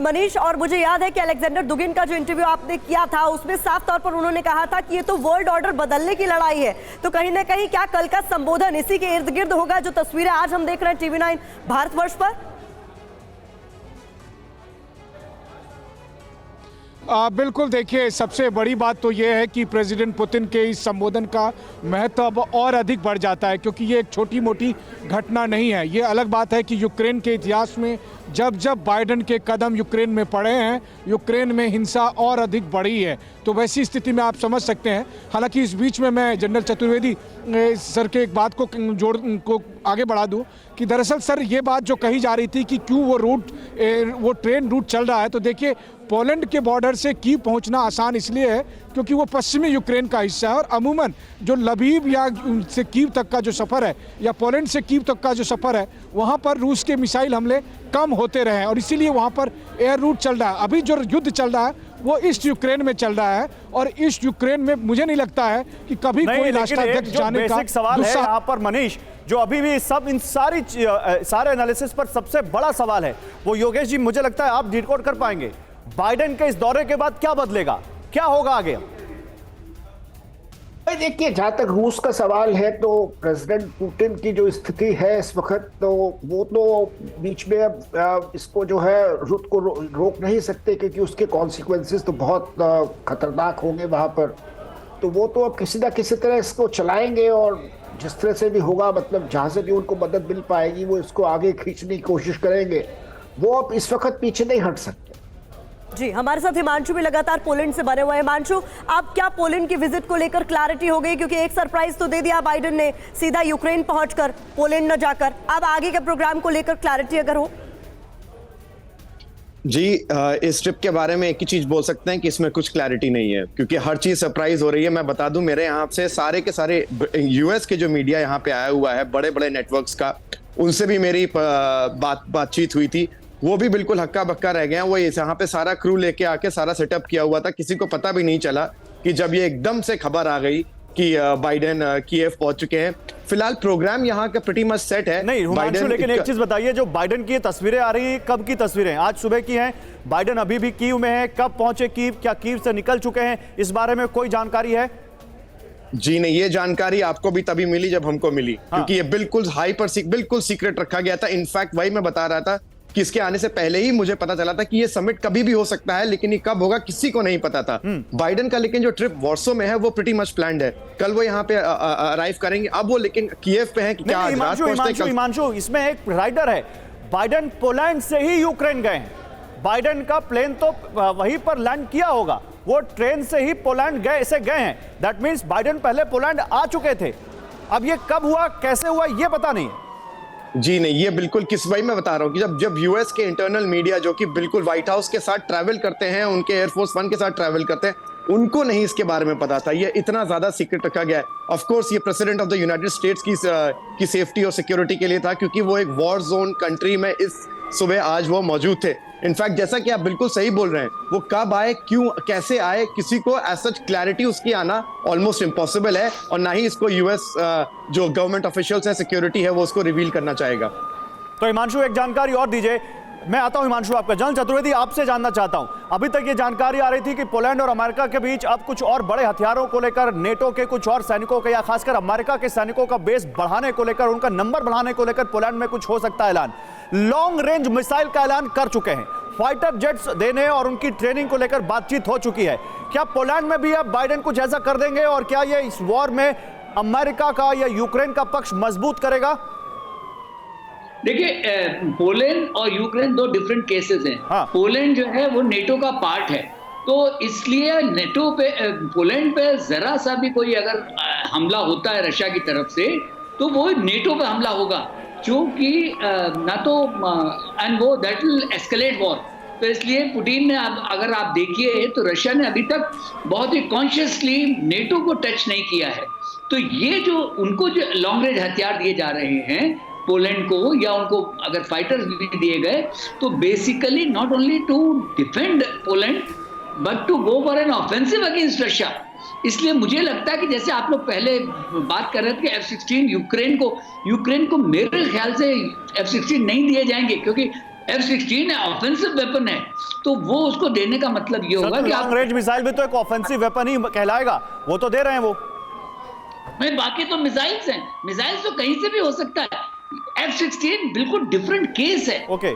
मनीष, और मुझे याद है कि अलेक्जेंडर दुगिन का जो इंटरव्यू आपने किया था उसमें साफ तौर पर उन्होंने कहा था कि ये तो वर्ल्ड ऑर्डर बदलने की लड़ाई है। तो कहीं ना कहीं क्या कल का संबोधन इसी के इर्द गिर्द होगा जो तस्वीरें आज हम देख रहे हैं TV9 भारतवर्ष पर? बिल्कुल, देखिए सबसे बड़ी बात तो ये है कि प्रेसिडेंट पुतिन के इस संबोधन का महत्व अब और अधिक बढ़ जाता है, क्योंकि ये एक छोटी मोटी घटना नहीं है। ये अलग बात है कि यूक्रेन के इतिहास में जब जब बाइडेन के कदम यूक्रेन में पड़े हैं, यूक्रेन में हिंसा और अधिक बढ़ी है। तो वैसी स्थिति में आप समझ सकते हैं। हालांकि इस बीच में मैं जनरल चतुर्वेदी सर के एक बात को आगे बढ़ा दूं कि दरअसल सर ये बात जो कही जा रही थी कि क्यों वो ट्रेन रूट चल रहा है, तो देखिए पोलैंड के बॉर्डर से कीव पहुंचना आसान इसलिए है क्योंकि वो पश्चिमी यूक्रेन का हिस्सा है, और अमूमन जो लबीब या से कीव तक का जो सफ़र है या पोलैंड से कीव तक का जो सफ़र है वहाँ पर रूस के मिसाइल हमले कम होते रहे हैं, और इसीलिए वहाँ पर एयर रूट चल रहा है। अभी जो युद्ध चल रहा है वो ईस्ट यूक्रेन में चल रहा है, और ईस्ट यूक्रेन में मुझे नहीं लगता है कि कभी कोई राष्ट्राध्यक्ष जाने का सवाल है यहाँ पर मनीष, जो अभी भी इन सारे एनालिसिस पर सबसे बड़ा सवाल है वो योगेश जी मुझे लगता है आप डिकोड कर पाएंगे। बाइडेन के इस दौरे के बाद क्या बदलेगा, क्या होगा आगे? देखिए, जहां तक रूस का सवाल है तो प्रेसिडेंट पुतिन की जो स्थिति है इस वक्त, तो वो तो बीच में अब इसको जो है रुत को रोक नहीं सकते, क्योंकि उसके कॉन्सिक्वेंसेस तो बहुत खतरनाक होंगे वहां पर। तो वो तो अब किसी ना किसी तरह इसको चलाएंगे, और जिस तरह से भी होगा, मतलब जहां से भी उनको मदद मिल पाएगी वो इसको आगे खींचने की कोशिश करेंगे। वो अब इस वक्त पीछे नहीं हट सकते। जी, हमारे साथ हिमांशु भी लगातार पोलैंड से बने हुए हैं। हिमांशु, अब क्या पोलैंड की विजिट को लेकर क्लैरिटी हो गई? क्योंकि एक सरप्राइज तो दे दिया बाइडेन ने, सीधा यूक्रेन पहुंचकर, पोलैंड न जाकर। अब आगे के प्रोग्राम को लेकर क्लैरिटी अगर हो? जी, इस ट्रिप के बारे में एक ही चीज बोल सकते हैं कि इसमें कुछ क्लैरिटी नहीं है, क्योंकि हर चीज सरप्राइज हो रही है। मैं बता दूं, मेरे यहाँ से सारे के सारे यूएस के जो मीडिया यहाँ पे आया हुआ है, बड़े बड़े नेटवर्क्स का, उनसे भी मेरी बातचीत हुई थी। वो भी बिल्कुल हक्का बक्का रह गए हैं। वो यहाँ पे सारा क्रू लेके आके सारा सेटअप किया हुआ था, किसी को पता भी नहीं चला कि जब ये एकदम से खबर आ गई कि बाइडेन कीव पहुंच चुके हैं। फिलहाल प्रोग्राम यहाँ का प्रीटी मच सेट है। नहीं हिमांशु, लेकिन एक चीज बताइए, जो बाइडेन की तस्वीरें आ रही है, कब की तस्वीरें? आज सुबह की हैं? बाइडेन अभी भी कीव में है? कब पहुंचे कीव? क्या कीव से निकल चुके हैं? इस बारे में कोई जानकारी है? जी नहीं, ये जानकारी आपको भी तभी मिली जब हमको मिली। क्योंकि ये बिल्कुल बिल्कुल सीक्रेट रखा गया था। इनफैक्ट वही मैं बता रहा था कि इसके आने से पहले ही मुझे पता चला था कि ये समिट कभी भी हो सकता है, लेकिन ये कब होगा किसी को नहीं पता था। बाइडेन का लेकिन जो ट्रिप वॉर्सो में है वो प्रीटी मच प्लान्ड है। कल वो यहाँ पे अराइव करेंगे। अब वो लेकिन कीव पे है कि क्या आज रात पहुंचते हैं? हिमांशु, इसमें एक राइडर है, बाइडेन पोलैंड से ही यूक्रेन गए हैं। बाइडेन का प्लेन तो वहीं पर लैंड किया होगा, वो ट्रेन से ही पोलैंड गए हैं। दैट मीन्स बाइडेन पहले पोलैंड आ चुके थे। अब ये कब हुआ, कैसे हुआ, ये पता नहीं है। जी नहीं, ये बिल्कुल भाई मैं बता रहा हूँ कि जब यूएस के इंटरनल मीडिया, जो कि बिल्कुल व्हाइट हाउस के साथ ट्रैवल करते हैं, उनके एयरफोर्स वन के साथ ट्रैवल करते हैं, उनको नहीं इसके बारे में पता था। ये इतना ज्यादा सीक्रेट रखा गया है। ऑफ कोर्स ये president of the United states की सेफ्टी और सिक्योरिटी के लिए था, क्योंकि वो एक वॉर जोन कंट्री में इस सुबह आज वो मौजूद थे। इनफैक्ट जैसा कि आप बिल्कुल सही बोल रहे हैं, वो कब आए, क्यों, कैसे आए, किसी को एज सच क्लैरिटी उसकी आना ऑलमोस्ट इम्पॉसिबल है, और ना ही इसको यूएस जो गवर्नमेंट ऑफिशियल्स है, सिक्योरिटी है, वो उसको रिवील करना चाहेगा। तो हिमांशु एक जानकारी और दीजिए। मैं आता हूं हिमांशु, आपका जनरल चतुर्वेदी आपसे जानना चाहता हूं। अभी तक ये जानकारी आ रही थी कि पोलैंड और अमेरिका के बीच अब कुछ और बड़े हथियारों को लेकर, नेटो के कुछ और सैनिकों के या खासकर अमेरिका के सैनिकों का बेस बढ़ाने को लेकर, उनका नंबर बढ़ाने को लेकर पोलैंड में कुछ हो सकता है ऐलान। लॉन्ग रेंज मिसाइल का ऐलान कर चुके हैं, फाइटर जेट्स देने और उनकी ट्रेनिंग को लेकर बातचीत हो चुकी है। क्या पोलैंड में भी अब बाइडेन कुछ ऐसा कर देंगे, और क्या ये इस वॉर में अमेरिका का या यूक्रेन का पक्ष मजबूत करेगा? देखिए, पोलैंड और यूक्रेन दो डिफरेंट केसेस हैं। हाँ। पोलैंड जो है वो नेटो का पार्ट है, तो इसलिए नेटो पे, पोलैंड पे जरा सा भी कोई अगर हमला होता है रशिया की तरफ से, तो वो नेटो पे हमला होगा, क्योंकि ना तो एंड वो दैट विल एस्केलेट वॉर। तो इसलिए पुतिन ने, अगर आप देखिए तो रशिया ने अभी तक बहुत ही कॉन्शियसली नेटो को टच नहीं किया है। तो ये जो उनको जो लॉन्ग रेंज हथियार दिए जा रहे हैं पोलैंड को, या उनको अगर फाइटर्स भी दिए गए, तो basically not only to defend Poland but to go for an offensive against Russia. इसलिए मुझे लगता है कि जैसे आप लोग पहले बात कर रहे थे कि F-16 यूक्रेन को मेरे ख्याल से F-16 नहीं दिए जाएंगे, क्योंकि F-16 है, ऑफेंसिव वेपन है, तो वो उसको देने का मतलब ये होगा कि लॉन्ग रेंज मिसाइल भी तो एक ऑफेंसिव वेपन ही कहलाएगा, वो तो दे रहे हैं वो। नहीं, बाकी तो मिसाइल्स हैं, मिसाइल्स तो कहीं से भी हो सकता है। F-16 बिल्कुल डिफरेंट केस है। ओके